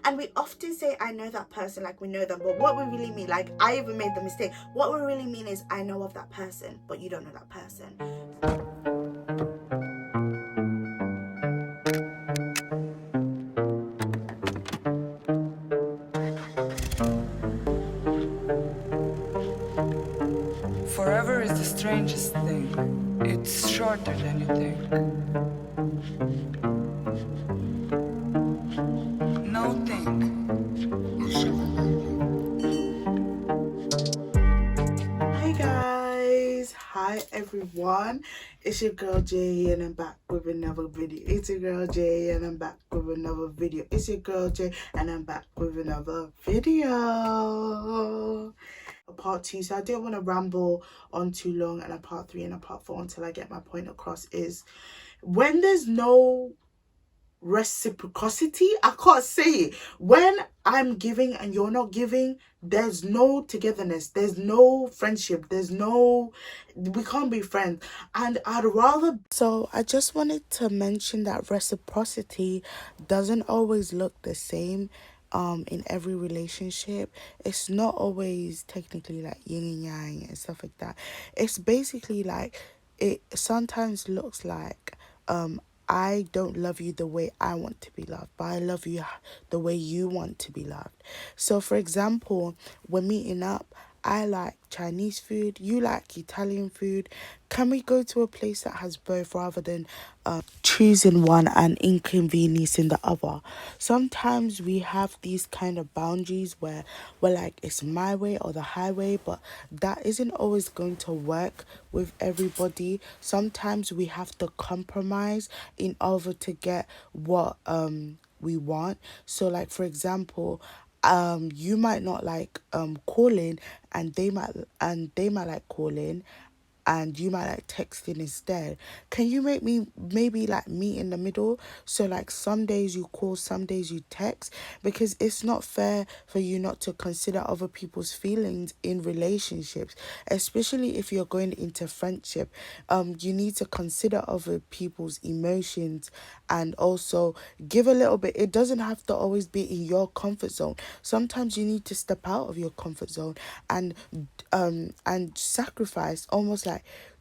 And we often say, I know that person, like we know them, but what we really mean, like I even made the mistake, what we really mean is, I know of that person, but you don't know that person. Forever is the strangest thing. It's shorter than you think. No think. Hi guys, hi everyone, it's your girl Jay and I'm back with another video. It's your girl Jay and I'm back with another video. It's your girl Jay and I'm back with another video. A part 2, so I didn't want to ramble on too long, and a part 3 and a part 4 until I get my point across is when there's no reciprocity. I can't say it. When I'm giving and you're not giving, there's no togetherness, there's no friendship, we can't be friends. And I'd rather, so I just wanted to mention that reciprocity doesn't always look the same in every relationship. It's not always technically like yin and yang and stuff like that. It's basically like, it sometimes looks like I don't love you the way I want to be loved, but I love you the way you want to be loved. So, for example, when meeting up, I like Chinese food, you like Italian food. Can we go to a place that has both rather than choosing one and inconveniencing the other? Sometimes we have these kind of boundaries where we're like, it's my way or the highway, but that isn't always going to work with everybody. Sometimes we have to compromise in order to get what we want. So, like, for example, you might not like calling, and they might like calling, and you might like texting instead. Can you make me maybe like meet in the middle? So like some days you call, some days you text, because it's not fair for you not to consider other people's feelings in relationships, especially if you're going into friendship. You need to consider other people's emotions, and also give a little bit. It doesn't have to always be in your comfort zone. Sometimes you need to step out of your comfort zone and sacrifice, almost like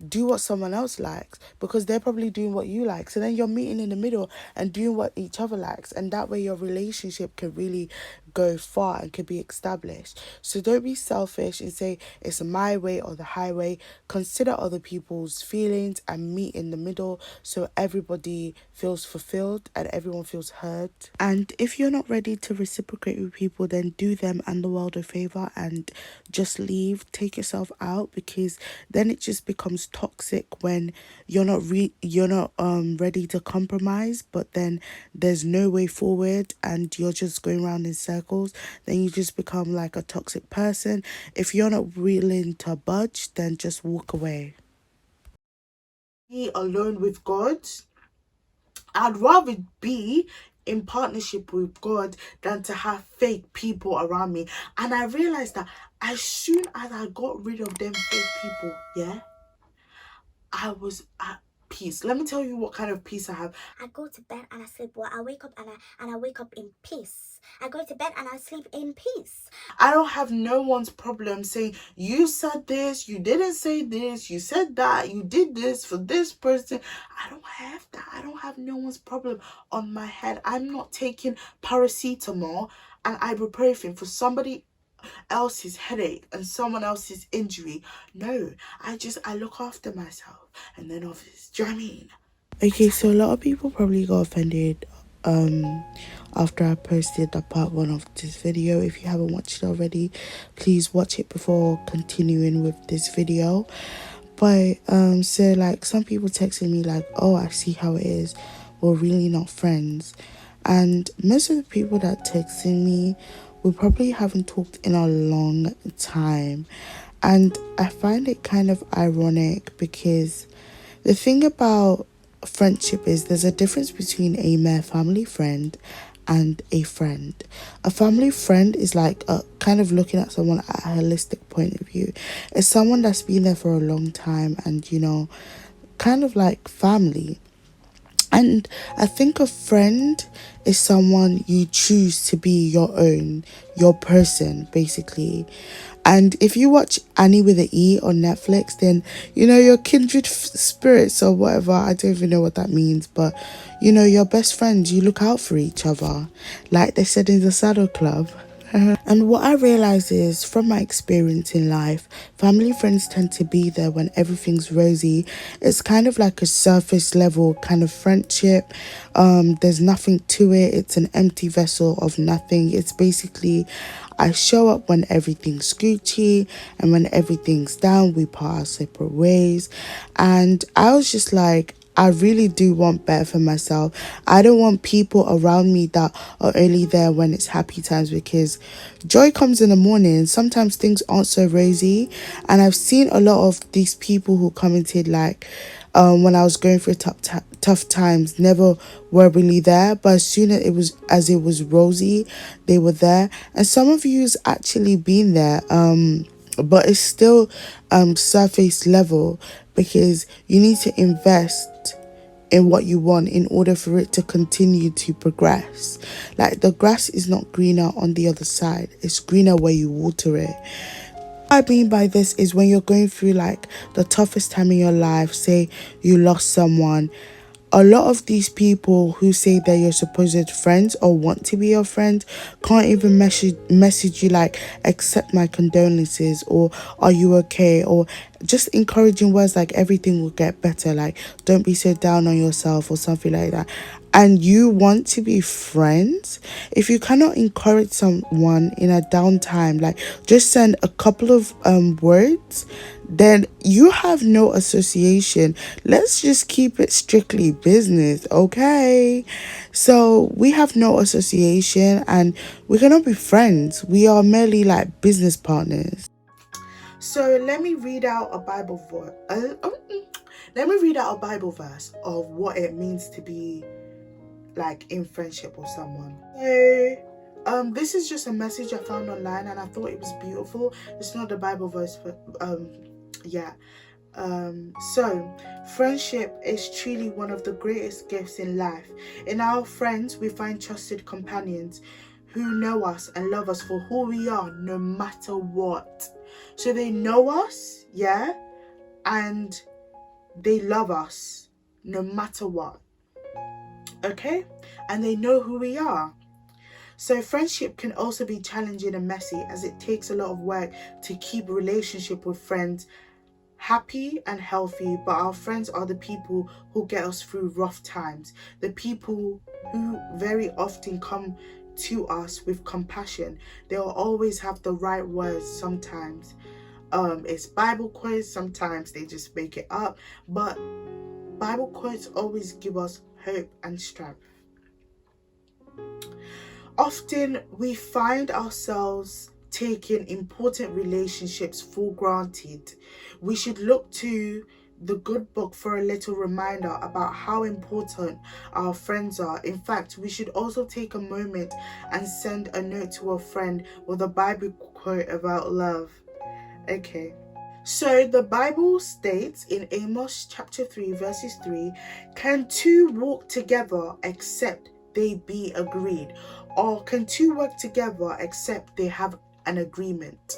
do what someone else likes, because they're probably doing what you like. So then you're meeting in the middle and doing what each other likes, and that way your relationship can really go far and can be established. So don't be selfish and say it's my way or the highway. Consider other people's feelings and meet in the middle, so everybody feels fulfilled and everyone feels heard. And if you're not ready to reciprocate with people, then do them and the world a favor and just leave. Take yourself out, because then it just becomes toxic when you're not ready to compromise, but then there's no way forward and you're just going around in circles. Then you just become like a toxic person. If you're not willing to budge, then just walk away. Be alone with God. I'd rather be in partnership with God than to have fake people around me. And I realized that as soon as I got rid of them fake people, yeah, I was at peace. Let me tell you what kind of peace I have. I go to bed and I sleep well. I wake up and I wake up in peace. I go to bed and I sleep in peace. I don't have no one's problem saying, you said this, you didn't say this, you said that, you did this for this person. I don't have that. I don't have no one's problem on my head. I'm not taking paracetamol and ibuprofen for somebody else's headache and someone else's injury. No, I look after myself. And then obviously, do you know what I mean? Okay, so a lot of people probably got offended after I posted the part 1 of this video. If you haven't watched it already, please watch it before continuing with this video. But so like some people texted me like, oh, I see how it is, we're really not friends. And most of the people that texted me, we probably haven't talked in a long time. And I find it kind of ironic, because the thing about friendship is there's a difference between a mere family friend and a friend. A family friend is like a kind of looking at someone at a holistic point of view. It's someone that's been there for a long time and, you know, kind of like family. And I think a friend is someone you choose to be your own, your person, basically. And if you watch Annie with an E on Netflix, then you know your kindred spirits or whatever. I don't even know what that means, but you know, your best friends, you look out for each other, like they said in the Saddle Club. And what I realize is from my experience in life, family friends tend to be there when everything's rosy. It's kind of like a surface level kind of friendship. There's nothing to it. It's an empty vessel of nothing. It's basically I show up when everything's Gucci, and when everything's down, we part our separate ways. And I was just like, I really do want better for myself. I don't want people around me that are only there when it's happy times, because joy comes in the morning. Sometimes things aren't so rosy. And I've seen a lot of these people who commented like, when I was going through tough times, never were really there, but as soon as it was rosy, they were there. And some of you's actually been there, but it's still surface level, because you need to invest in what you want in order for it to continue to progress. Like the grass is not greener on the other side, it's greener where you water it. What I mean by this is when you're going through like the toughest time in your life, say you lost someone, a lot of these people who say they're your supposed friends or want to be your friend can't even message you like, accept my condolences, or are you okay, or just encouraging words like everything will get better, like don't be so down on yourself or something like that. And you want to be friends, if you cannot encourage someone in a downtime, like just send a couple of words, then you have no association. Let's just keep it strictly business, okay? So we have no association and we cannot be friends. We are merely like business partners. So let me read out a Bible verse. Let me read out a Bible verse of what it means to be like in friendship with someone. So this is just a message I found online and I thought it was beautiful. It's not the Bible verse, but yeah. So friendship is truly one of the greatest gifts in life. In our friends, we find trusted companions who know us and love us for who we are, no matter what. So they know us, yeah, and they love us no matter what. Okay? And they know who we are. So friendship can also be challenging and messy, as it takes a lot of work to keep a relationship with friends happy and healthy. But our friends are the people who get us through rough times, the people who very often come to us with compassion. They will always have the right words. Sometimes it's Bible quotes, sometimes they just make it up, but Bible quotes always give us hope and strength. Often we find ourselves taking important relationships for granted. We should look to the good book for a little reminder about how important our friends are. In fact, we should also take a moment and send a note to a friend with a Bible quote about love. Okay. So the Bible states in Amos chapter 3 verses 3, can two walk together except they be agreed? Or can two work together except they have an agreement?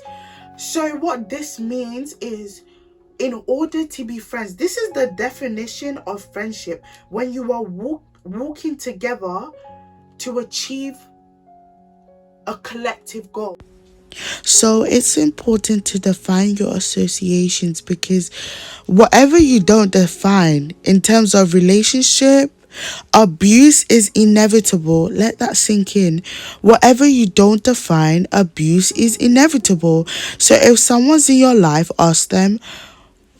So what this means is, in order to be friends, this is the definition of friendship, when you are walking together to achieve a collective goal. So it's important to define your associations, because whatever you don't define in terms of relationship, abuse is inevitable. Let that sink in. Whatever you don't define, abuse is inevitable. So if someone's in your life, ask them,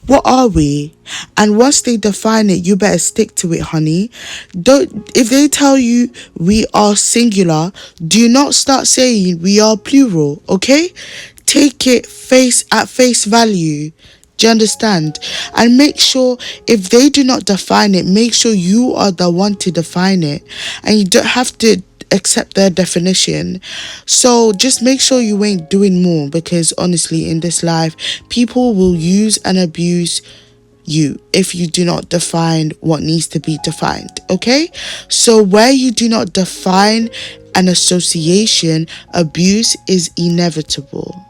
what are we? And once they define it, you better stick to it, honey. Don't, if they tell you we are singular, do not start saying we are plural, okay? Take it at face value. Do you understand? And make sure, if they do not define it, make sure you are the one to define it. And you don't have to accept their definition. So just make sure you ain't doing more, because honestly in this life, people will use and abuse you if you do not define what needs to be defined. Okay, so where you do not define an association, abuse is inevitable.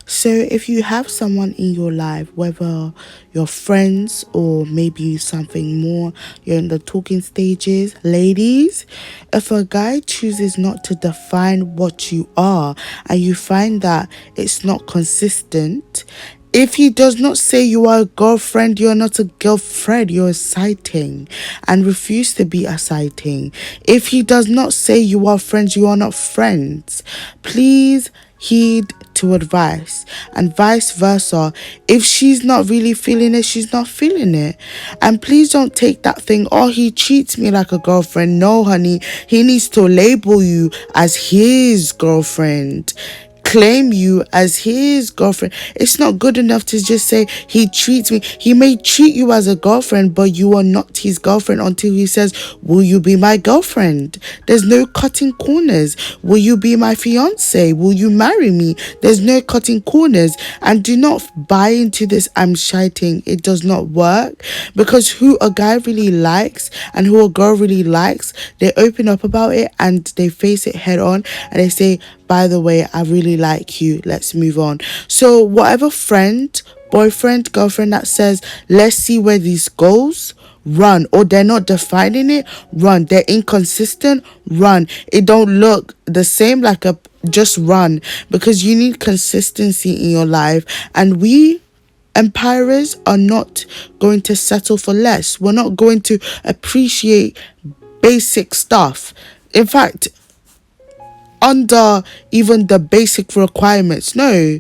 So if you have someone in your life, whether you're friends or maybe something more, you're in the talking stages, ladies, if a guy chooses not to define what you are and you find that it's not consistent, if he does not say you are a girlfriend, you're not a girlfriend, you're a sighting, and refuse to be a sighting. If he does not say you are friends, you are not friends. Please heed to advice, and vice versa. If she's not really feeling it, she's not feeling it. And please don't take that thing, oh, he treats me like a girlfriend. No, honey, he needs to label you as his girlfriend, claim you as his girlfriend. It's not good enough to just say he treats me. He may treat you as a girlfriend, but you are not his girlfriend until he says, will you be my girlfriend? There's no cutting corners. Will you be my fiance? Will you marry me? There's no cutting corners. And do not buy into this I'm shiting. It does not work, because who a guy really likes and who a girl really likes, they open up about it and they face it head on and they say, by the way, I really like you, let's move on. So whatever friend, boyfriend, girlfriend that says, let's see where this goes, run. Or they're not defining it, run. They're inconsistent, run. It don't look the same, like a, just run, because you need consistency in your life. And we empires are not going to settle for less. We're not going to appreciate basic stuff. In fact, under even the basic requirements. No,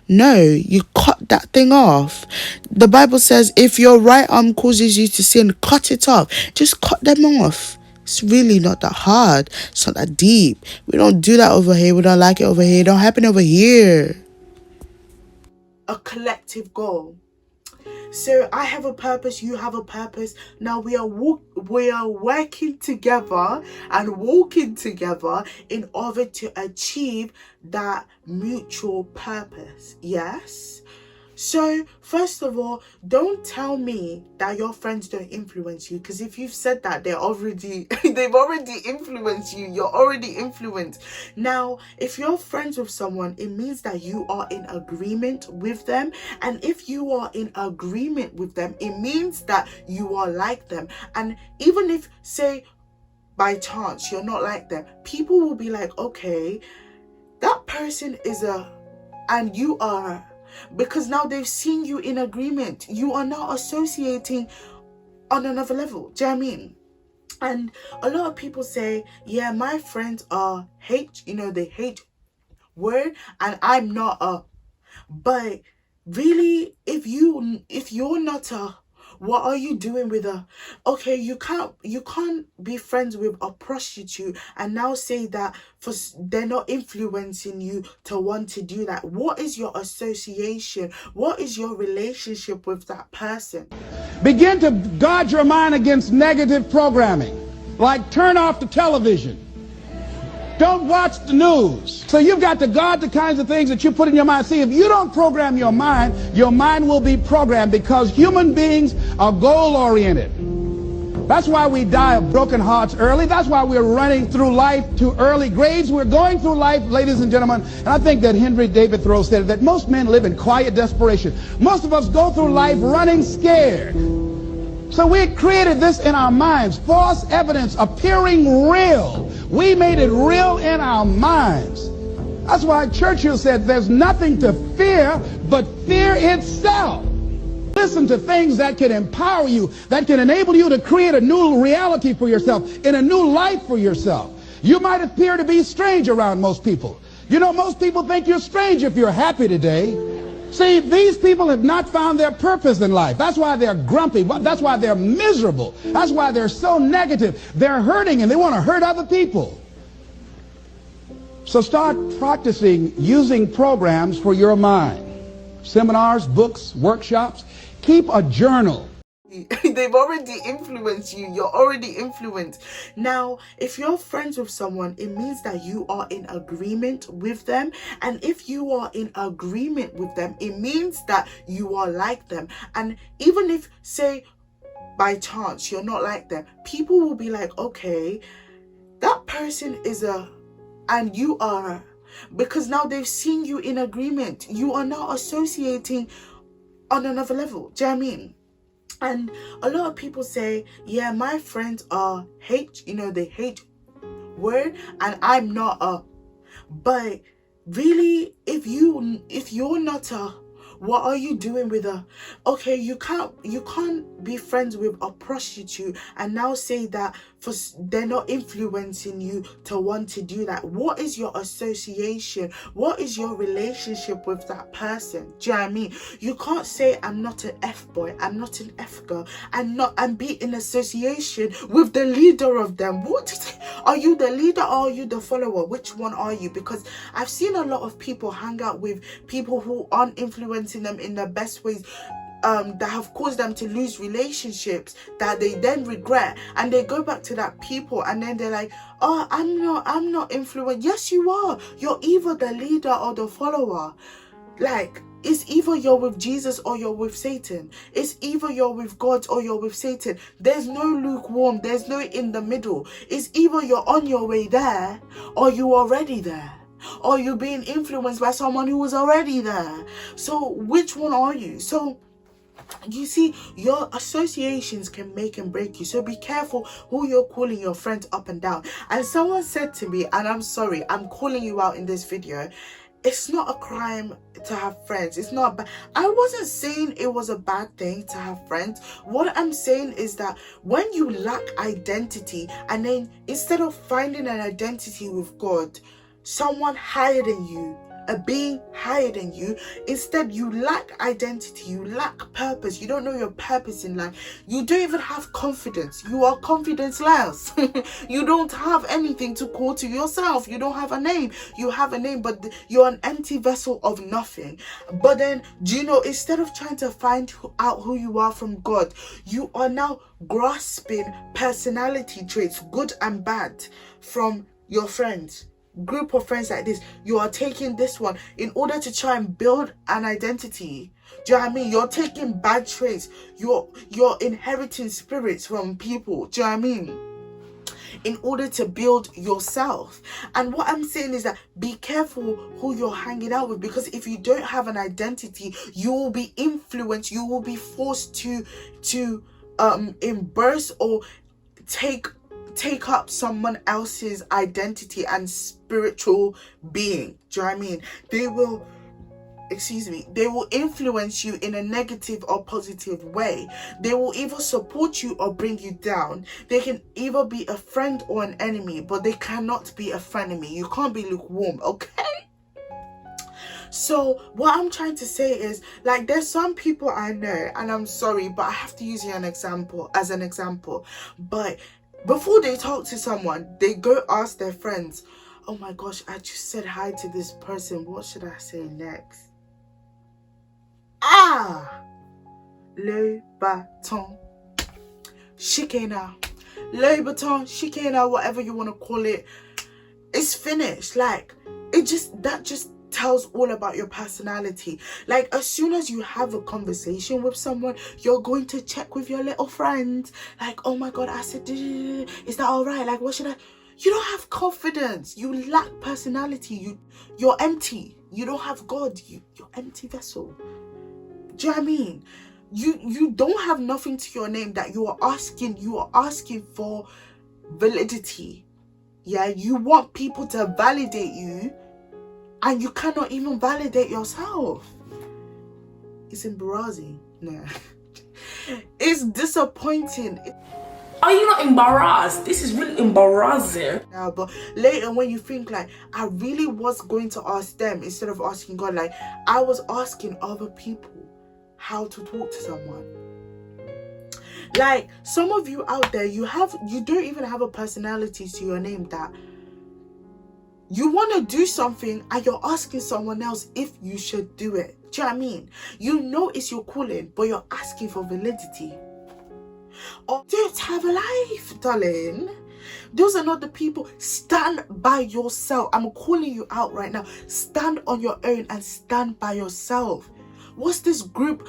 you cut that thing off. The Bible says if your right arm causes you to sin, cut it off. Just cut them off. It's really not that hard. It's not that deep. We don't do that over here. We don't like it over here. It don't happen over here. A collective goal. So I have a purpose, you have a purpose. Now we are working together and walking together in order to achieve that mutual purpose. Yes. So first of all, don't tell me that your friends don't influence you, because if you've said that, they've already influenced you. You're already influenced. Now, if you're friends with someone, it means that you are in agreement with them. And if you are in agreement with them, it means that you are like them. And even if, say, by chance you're not like them, people will be like, okay, that person is and you are. Because now they've seen you in agreement. You are now associating on another level. Do you know what I mean? And a lot of people say, yeah, my friends are hate, they hate word, and I'm not a. But really, if you're not a, what are you doing with a? Okay, you can't be friends with a prostitute and now say that they're not influencing you to want to do that. What is your association? What is your relationship with that person? Begin to guard your mind against negative programming, like turn off the television. Don't watch the news. So you've got to guard the kinds of things that you put in your mind. See, if you don't program your mind will be programmed, because human beings are goal-oriented. That's why we die of broken hearts early. That's why we're running through life to early graves. We're going through life, ladies and gentlemen, and I think that Henry David Thoreau said that most men live in quiet desperation. Most of us go through life running scared. So we created this in our minds, false evidence appearing real. We made it real in our minds. That's why Churchill said there's nothing to fear but fear itself. Listen to things that can empower you, that can enable you to create a new reality for yourself, in a new life for yourself. You might appear to be strange around most people. Most people think you're strange if you're happy today. See, these people have not found their purpose in life. That's why they're grumpy. That's why they're miserable. That's why they're so negative. They're hurting and they want to hurt other people. So start practicing using programs for your mind. Seminars, books, workshops. Keep a journal. They've already influenced you. You're already influenced. Now, if you're friends with someone, it means that you are in agreement with them. And if you are in agreement with them, it means that you are like them. And even if, say, by chance you're not like them, people will be like, okay, that person is and you are, because now they've seen you in agreement. You are now associating on another level. Do you know what I mean? And a lot of people say, yeah, my friends are hate, they hate word, and I'm not a. But really, if you're not a, what are you doing with a? Okay, you can't be friends with a prostitute and now say that they're not influencing you to want to do that. What is your association? What is your relationship with that person? Do you know what I mean? You can't say I'm not an F boy, I'm not an F girl, and be in association with the leader of them. What are you, the leader, or are you the follower? Which one are you? Because I've seen a lot of people hang out with people who aren't influencing them in the best ways, that have caused them to lose relationships that they then regret, and they go back to that people and then they're like, oh, I'm not influenced. Yes, you are. You're either the leader or the follower. Like, it's either you're with Jesus or you're with Satan. It's either you're with God or you're with Satan. There's no lukewarm. There's no in the middle. It's either you're on your way there or you're already there, or you're being influenced by someone who was already there. So which one are you? So you see, your associations can make and break you. So be careful who you're calling your friends up and down. And someone said to me, and I'm sorry, I'm calling you out in this video, it's not a crime to have friends. It's not bad. I wasn't saying it was a bad thing to have friends. What I'm saying is that when you lack identity, and then instead of finding an identity with God, someone higher than you, a being higher than you, instead you lack identity, you lack purpose, you don't know your purpose in life, you don't even have confidence, you are confidence-less. You don't have anything to call to yourself, you don't have a name, you have a name but you're an empty vessel of nothing. But then, do you know, instead of trying to find out who you are from God, you are now grasping personality traits, good and bad, from your friends, group of friends like this. You are taking this one in order to try and build an identity. Do you know what I mean? You're taking bad traits, you're inheriting spirits from people. Do you know what I mean? In order to build yourself. And what I'm saying is that be careful who you're hanging out with, because if you don't have an identity, you will be influenced, you will be forced to embrace or take up someone else's identity and spiritual being. Do you know what I mean? They will influence you in a negative or positive way. They will either support you or bring you down. They can either be a friend or an enemy, but they cannot be a frenemy. You can't be lukewarm, okay? So what I'm trying to say is, like, there's some people I know, and I'm sorry, but I have to use you as an example, but before they talk to someone, they go ask their friends, oh my gosh, I just said hi to this person, what should I say next? Le bâton, shikena, whatever you want to call it, it's finished. Like, that just tells all about your personality. Like, as soon as you have a conversation with someone, you're going to check with your little friend, like, oh my god, I said, is that all right? Like, what should I? You don't have confidence, you lack personality, you're empty, you don't have God, you're empty vessel. Do you know what I mean? You don't have nothing to your name that you are asking for validity. Yeah, you want people to validate you, and you cannot even validate yourself. It's embarrassing. No. It's disappointing. Are you not embarrassed? This is really embarrassing. Now, but later when you think, like, I really was going to ask them instead of asking God, like, I was asking other people how to talk to someone. Like, some of you out there, you don't even have a personality to your name, that you want to do something and you're asking someone else if you should do it. Do you know what I mean? You know it's your calling, but you're asking for validity. or don't have a life, darling. Those are not the people. Stand by yourself. I'm calling you out right now. Stand on your own and stand by yourself. What's this group?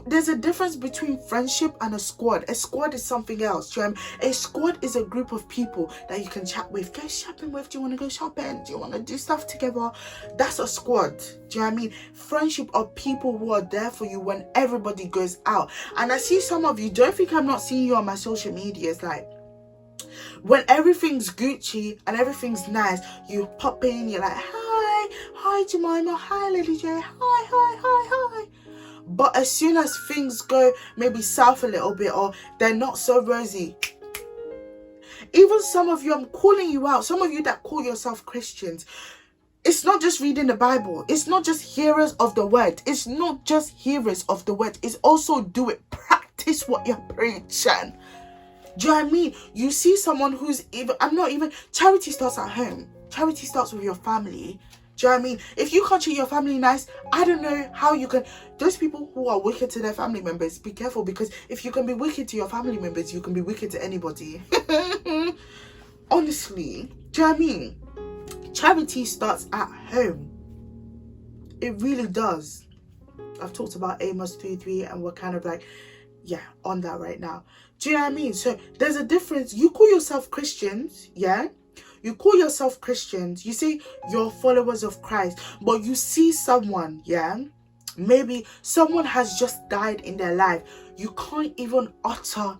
There's a difference between friendship and a squad. A squad is something else. Do you know what I mean? A squad is a group of people that you can chat with. Go shopping with. Do you want to go shopping? Do you want to do stuff together? That's a squad. Do you know what I mean? Friendship are people who are there for you when everybody goes out. And I see some of you, don't think I'm not seeing you on my social media. It's like, when everything's Gucci and everything's nice, you pop in, you're like, hi Jemima, hi Lily J, hi. But as soon as things go maybe south a little bit, or they're not so rosy, even some of you, I'm calling you out, some of you that call yourself Christians, it's not just reading the Bible, it's not just hearers of the word, it's not just hearers of the word, it's also do it, practice what you're preaching. Do you know what I mean? You see someone who's charity starts at home. Charity starts with your family. Do you know what I mean? If you can't treat your family nice, I don't know how you can. Those people who are wicked to their family members, be careful, because if you can be wicked to your family members, you can be wicked to anybody. Honestly, do you know what I mean? Charity starts at home. It really does. I've talked about Amos 3:3 and we're kind of like, yeah, on that right now. Do you know what I mean? So there's a difference. You call yourself Christians, yeah? You call yourself Christians. You say you're followers of Christ, but you see someone, yeah? Maybe someone has just died in their life. You can't even utter,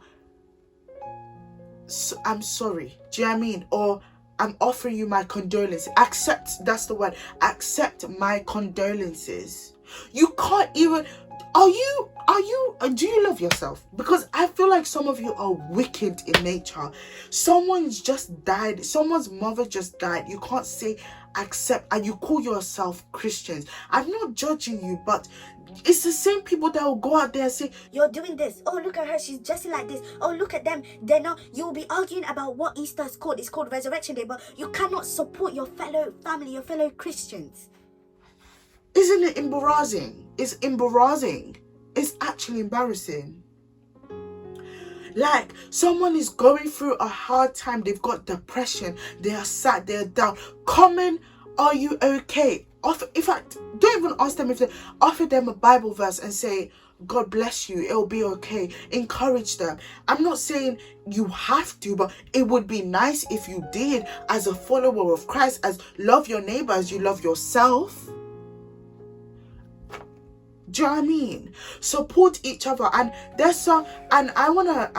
I'm sorry. Do you know what I mean? Or I'm offering you my condolences. Accept, that's the word. Accept my condolences. You can't even... do you love yourself? Because I feel like some of you are wicked in nature. Someone's just died. Someone's mother just died. You can't say accept, and you call yourself Christians. I'm not judging you, but it's the same people that will go out there and say, you're doing this. Oh, look at her. She's dressing like this. Oh, look at them. They're not. You'll be arguing about what Easter is called. It's called Resurrection Day, but you cannot support your fellow family, your fellow Christians. Isn't it embarrassing? It's embarrassing. It's actually embarrassing. Like, someone is going through a hard time. They've got depression. They are sad. They're down. Comment, are you okay? In fact, don't even ask them if they... Offer them a Bible verse and say, God bless you. It'll be okay. Encourage them. I'm not saying you have to, but it would be nice if you did, as a follower of Christ, as love your neighbor as you love yourself. Do you know what I mean? Support each other. And there's some, and I wanna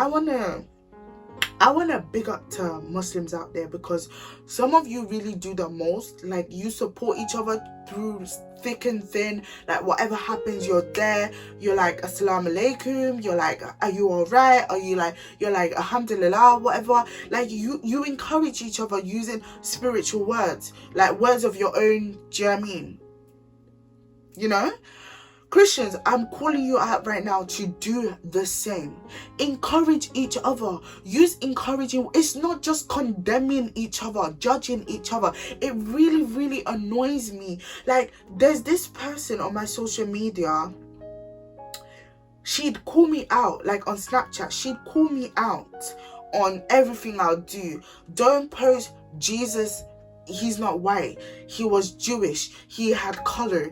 big up to Muslims out there, because some of you really do the most. Like, you support each other through thick and thin. Like, whatever happens, you're there. You're like, assalamu alaikum. You're like, are you alright? You're like alhamdulillah, whatever. Like, you encourage each other using spiritual words, like words of your own. Do you know what I mean? You know? Christians, I'm calling you out right now to do the same. Encourage each other. Use encouraging. It's not just condemning each other, judging each other. It really, really annoys me. Like, there's this person on my social media. She'd call me out, like on Snapchat. She'd call me out on everything I'll do. Don't post Jesus. He's not white. He was Jewish. He had color.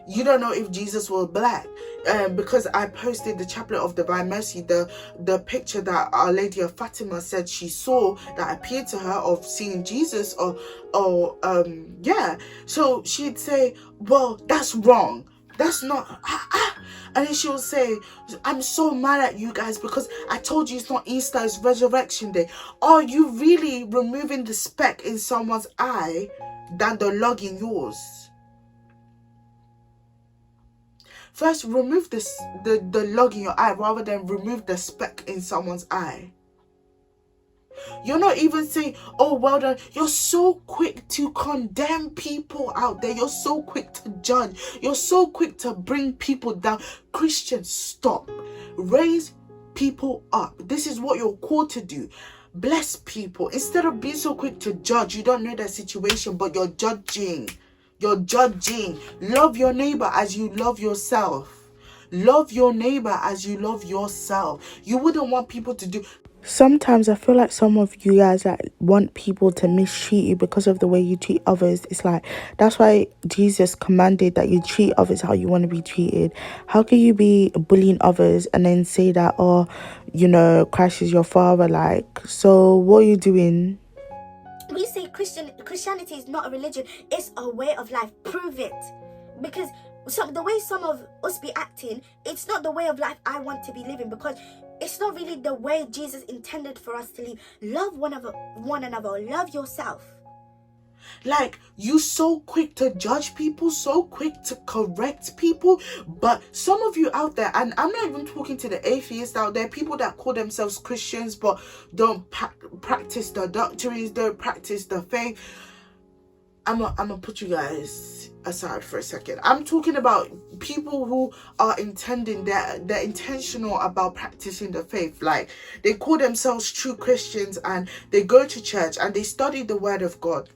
You don't know if Jesus was black. Because I posted the Chaplet of Divine Mercy, the picture that Our Lady of Fatima said she saw that appeared to her of seeing Jesus, yeah. So she'd say, well, that's wrong. That's not... And then she'll say, I'm so mad at you guys because I told you it's not Easter, it's Resurrection Day. Are you really removing the speck in someone's eye than the log in yours? First, remove the log in your eye rather than remove the speck in someone's eye. You're not even saying, oh, well done. You're so quick to condemn people out there. You're so quick to judge. You're so quick to bring people down. Christians, stop. Raise people up. This is what you're called to do. Bless people. Instead of being so quick to judge, you don't know their situation, but you're judging. You're judging. Love your neighbor as you love yourself. Love your neighbor as you love yourself. You wouldn't want people to do. Sometimes I feel like some of you guys like want people to mistreat you because of the way you treat others. It's like that's why Jesus commanded that you treat others how you want to be treated. How can you be bullying others and then say that, oh, Christ is your father? Like, so what are you doing? We say Christianity is not a religion, it's a way of life. Prove it. Because the way some of us be acting, it's not the way of life I want to be living, because it's not really the way Jesus intended for us to live. Love one another. Love yourself. Like, you so quick to judge people, so quick to correct people. But some of you out there, and I'm not even talking to the atheists out there, people that call themselves Christians but don't practice the doctrines, don't practice the faith. I'm gonna put you guys aside for a second. I'm talking about people who are they're intentional about practicing the faith. Like, they call themselves true Christians and they go to church and they study the word of God.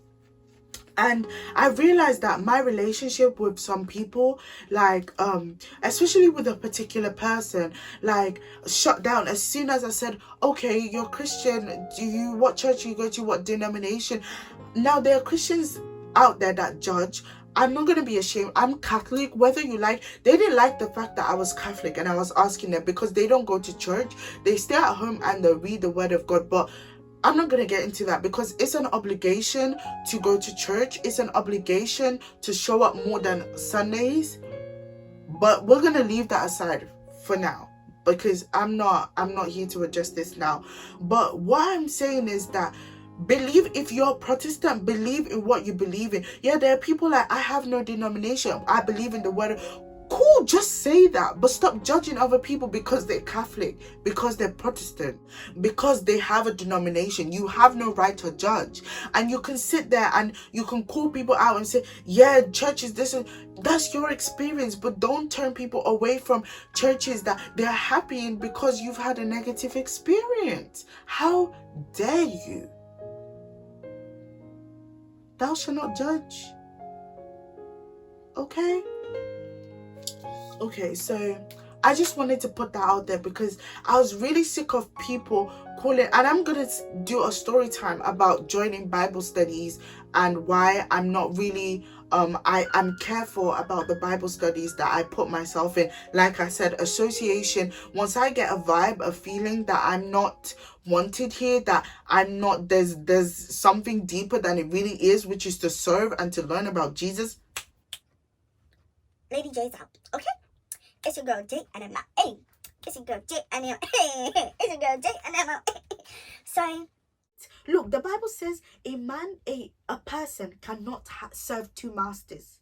And I realized that my relationship with some people, like, especially with a particular person, like, shut down as soon as I said, okay, you're Christian. What church you go to? What denomination? Now, there are Christians out there that judge. I'm not going to be ashamed. I'm Catholic. Whether you like, they didn't like the fact that I was Catholic and I was asking them, because they don't go to church. They stay at home and they read the word of God. But I'm not going to get into that, because it's an obligation to go to church. It's an obligation to show up more than Sundays. But we're going to leave that aside for now, because I'm not here to address this now. But what I'm saying is that believe, if you're Protestant, believe in what you believe in. Yeah, there are people like, I have no denomination, I believe in the word. Cool, just say that, but stop judging other people because they're Catholic, because they're Protestant, because they have a denomination. You have no right to judge. And you can sit there and you can call people out and say, yeah, church is this, and that's your experience. But don't turn people away from churches that they're happy in because you've had a negative experience. How dare you? Thou shalt not judge. Okay, so I just wanted to put that out there, because I was really sick of people calling, and I'm gonna do a story time about joining Bible studies and why I'm not really I'm careful about the Bible studies that I put myself in. Like I said, association, once I get a vibe, a feeling that I'm not wanted here, that I'm not, there's something deeper than it really is, which is to serve and to learn about Jesus. Lady J's out, okay? It's your girl J and Emma. Hey, it's your girl J and Emma. Hey, it's your girl J and Emma. So, look, the Bible says a person cannot serve two masters.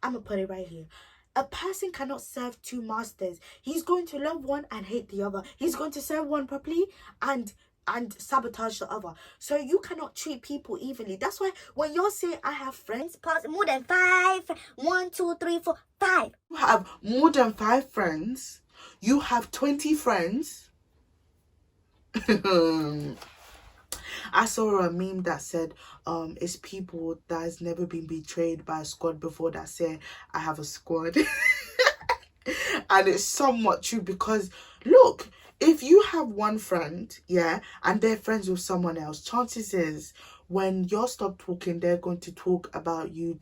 I'm gonna put it right here. A person cannot serve two masters. He's going to love one and hate the other. He's going to serve one properly and sabotage the other. So you cannot treat people evenly. That's why when you say I have friends, more than 5, 1, 2, 3, 4, 5. You have more than 5 friends. You have 20 friends. I saw a meme that said, it's people that has never been betrayed by a squad before that say, I have a squad. And it's somewhat true, because look, if you have one friend, yeah, and they're friends with someone else, chances is when you're stop talking, they're going to talk about you.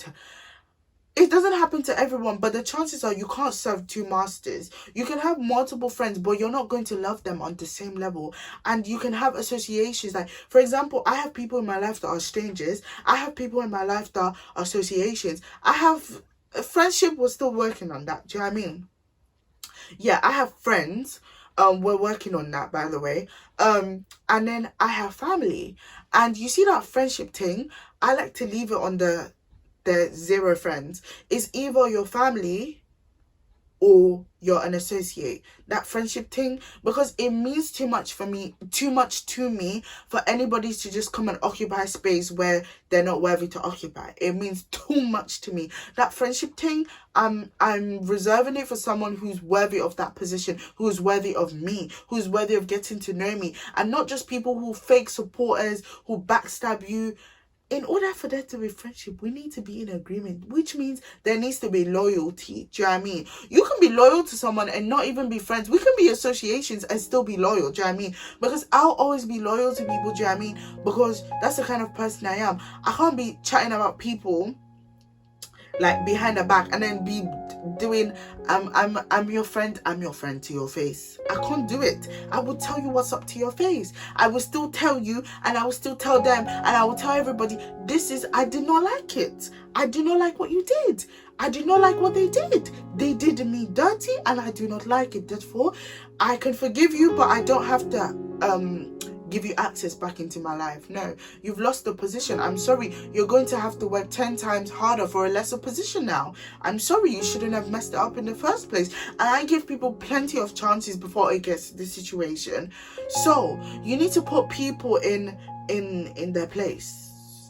It doesn't happen to everyone, but the chances are you can't serve two masters. You can have multiple friends, but you're not going to love them on the same level. And you can have associations. Like, for example, I have people in my life that are strangers. I have people in my life that are associations. I have friendship, we're still working on that. Do you know what I mean? Yeah, I have friends. We're working on that, by the way. And then I have family. And you see that friendship thing, I like to leave it on the 0 friends. It's either your family or you're an associate. That friendship thing, because it means too much to me for anybody to just come and occupy space where they're not worthy to occupy. It means too much to me. That friendship thing, I'm reserving it for someone who's worthy of that position, who's worthy of me, who's worthy of getting to know me, and not just people who fake supporters, who backstab you. in order for there to be friendship, we need to be in agreement, which means there needs to be loyalty. Do you know what I mean? You can be loyal to someone and not even be friends. We can be associations and still be loyal. Do you know what I mean? Because I'll always be loyal to people. Do you know what I mean? Because that's the kind of person I am. I can't be chatting about people like behind the back and then be doing I'm your friend to your face. I can't do it. I will tell you what's up to your face. I will still tell you, and I will still tell them, and I will tell everybody, I did not like it. I do not like what you did. I do not like what they did. They did me dirty and I do not like it. Therefore, I can forgive you, but I don't have to give you access back into my life. No, you've lost the position. I'm sorry. You're going to have to work 10 times harder for a lesser position now. I'm sorry. You shouldn't have messed it up in the first place. And I give people plenty of chances before it gets to the situation. So you need to put people in their place.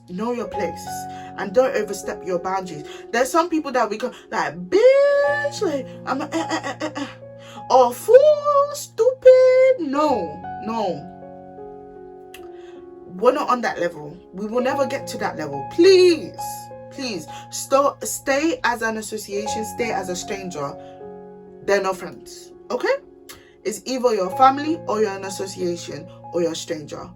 Know your place and don't overstep your boundaries. There's some people that we go like, bitch, like I'm or fool, stupid. No. We're not on that level. We will never get to that level. Please stay as an association, stay as a stranger. They're not friends. Okay? It's either your family or you're an association or you're a stranger.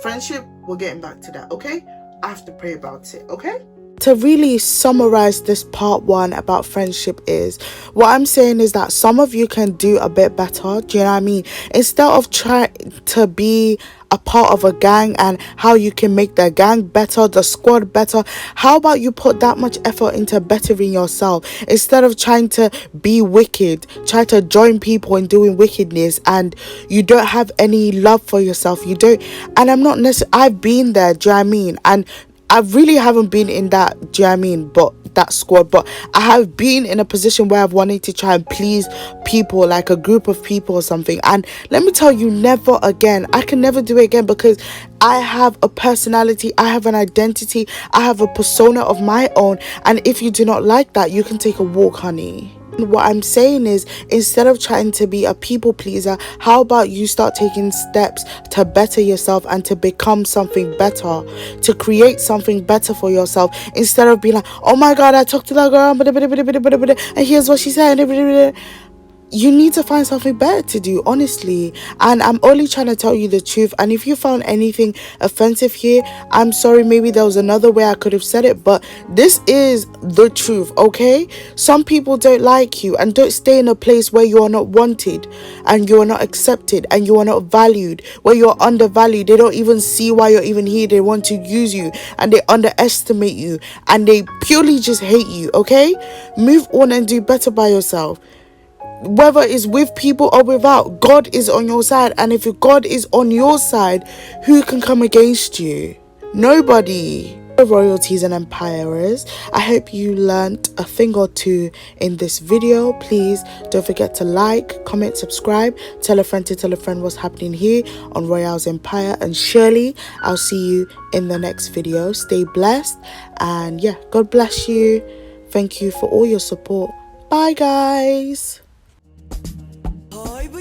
Friendship, we're getting back to that. Okay? I have to pray about it. Okay? To really summarize this part 1 about friendship is, what I'm saying is that some of you can do a bit better. Do you know what I mean? Instead of trying to be a part of a gang and how you can make the gang better, the squad better, how about you put that much effort into bettering yourself instead of trying to be wicked, try to join people in doing wickedness, and you don't have any love for yourself. You don't. And I'm not necessarily, I've been there. Do you know what I mean? And I really haven't been in that, do you know what I mean, but that squad, but I have been in a position where I've wanted to try and please people, like a group of people or something. And let me tell you, never again. I can never do it again, because I have a personality, I have an identity, I have a persona of my own. And if you do not like that, you can take a walk, honey. What I'm saying is, instead of trying to be a people pleaser, how about you start taking steps to better yourself and to become something better, to create something better for yourself, instead of being like, oh my god, I talked to that girl and here's what she said. You need to find something better to do, honestly. And I'm only trying to tell you the truth. And if you found anything offensive here, I'm sorry. Maybe there was another way I could have said it, but this is the truth, okay? Some people don't like you, and don't stay in a place where you are not wanted and you are not accepted and you are not valued, where you're undervalued. They don't even see why you're even here. They want to use you and they underestimate you and they purely just hate you, okay? Move on and do better by yourself. Whether it's with people or without, God is on your side. And if God is on your side, who can come against you? Nobody. Royalties and empires, I hope you learned a thing or two in this video. Please don't forget to like, comment, subscribe, tell a friend to tell a friend what's happening here on Royale's Empire. And surely I'll see you in the next video. Stay blessed, and yeah, God bless you. Thank you for all your support. Bye guys. Ay, bu,